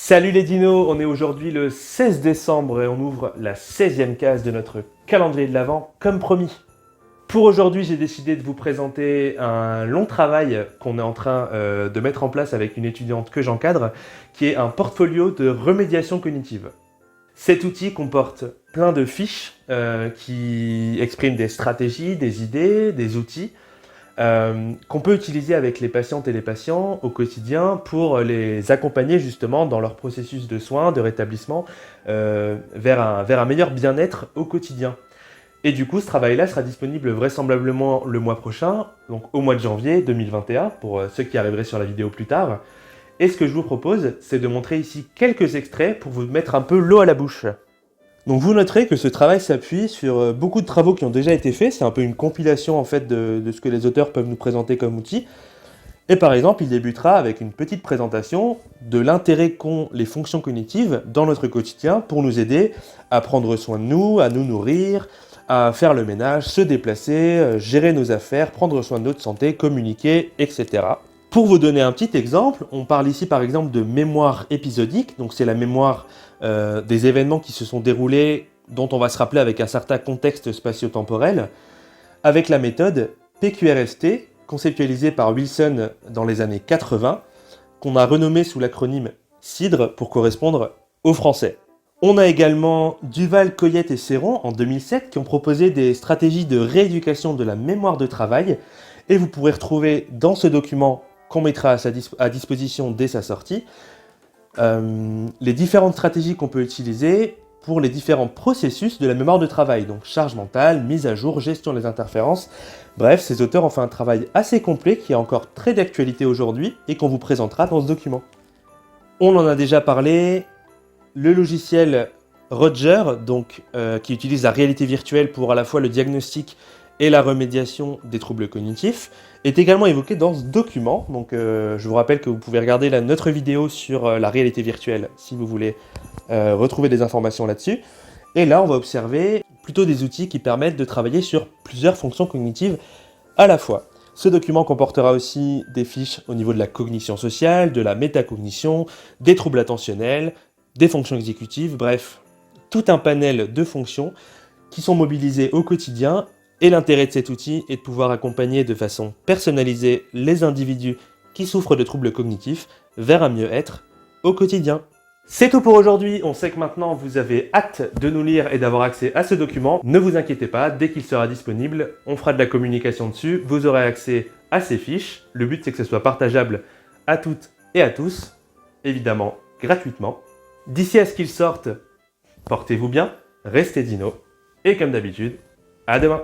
Salut les dinos, on est aujourd'hui le 16 décembre et on ouvre la 16e case de notre calendrier de l'Avent comme promis. Pour aujourd'hui, j'ai décidé de vous présenter un long travail qu'on est en train de mettre en place avec une étudiante que j'encadre, qui est un portfolio de remédiation cognitive. Cet outil comporte plein de fiches qui expriment des stratégies, des idées, des outils qu'on peut utiliser avec les patientes et les patients au quotidien pour les accompagner justement dans leur processus de soins, de rétablissement vers un meilleur bien-être au quotidien. Et du coup, ce travail-là sera disponible vraisemblablement le mois prochain, donc au mois de janvier 2021, pour ceux qui arriveraient sur la vidéo plus tard. Et ce que je vous propose, c'est de montrer ici quelques extraits pour vous mettre un peu l'eau à la bouche. Donc vous noterez que ce travail s'appuie sur beaucoup de travaux qui ont déjà été faits, c'est un peu une compilation en fait de ce que les auteurs peuvent nous présenter comme outil. Et par exemple, il débutera avec une petite présentation de l'intérêt qu'ont les fonctions cognitives dans notre quotidien pour nous aider à prendre soin de nous, à nous nourrir, à faire le ménage, se déplacer, gérer nos affaires, prendre soin de notre santé, communiquer, etc. Pour vous donner un petit exemple, on parle ici par exemple de mémoire épisodique, donc c'est la mémoire des événements qui se sont déroulés, dont on va se rappeler avec un certain contexte spatio-temporel, avec la méthode PQRST, conceptualisée par Wilson dans les années 80, qu'on a renommée sous l'acronyme CIDRE pour correspondre au français. On a également Duval, Coyette et Serron en 2007 qui ont proposé des stratégies de rééducation de la mémoire de travail, et vous pourrez retrouver dans ce document qu'on mettra à disposition dès sa sortie, les différentes stratégies qu'on peut utiliser pour les différents processus de la mémoire de travail, donc charge mentale, mise à jour, gestion des interférences. Bref, ces auteurs ont fait un travail assez complet qui est encore très d'actualité aujourd'hui et qu'on vous présentera dans ce document. On en a déjà parlé, le logiciel Roger, donc, qui utilise la réalité virtuelle pour à la fois le diagnostic et la remédiation des troubles cognitifs, est également évoqué dans ce document. Donc je vous rappelle que vous pouvez regarder notre vidéo sur la réalité virtuelle si vous voulez retrouver des informations là-dessus. Et là, on va observer plutôt des outils qui permettent de travailler sur plusieurs fonctions cognitives à la fois. Ce document comportera aussi des fiches au niveau de la cognition sociale, de la métacognition, des troubles attentionnels, des fonctions exécutives, bref, tout un panel de fonctions qui sont mobilisées au quotidien. Et l'intérêt de cet outil est de pouvoir accompagner de façon personnalisée les individus qui souffrent de troubles cognitifs vers un mieux-être au quotidien. C'est tout pour aujourd'hui, on sait que maintenant vous avez hâte de nous lire et d'avoir accès à ce document. Ne vous inquiétez pas, dès qu'il sera disponible, on fera de la communication dessus, vous aurez accès à ces fiches. Le but c'est que ce soit partageable à toutes et à tous, évidemment gratuitement. D'ici à ce qu'il sorte, portez-vous bien, restez dinos, et comme d'habitude, à demain!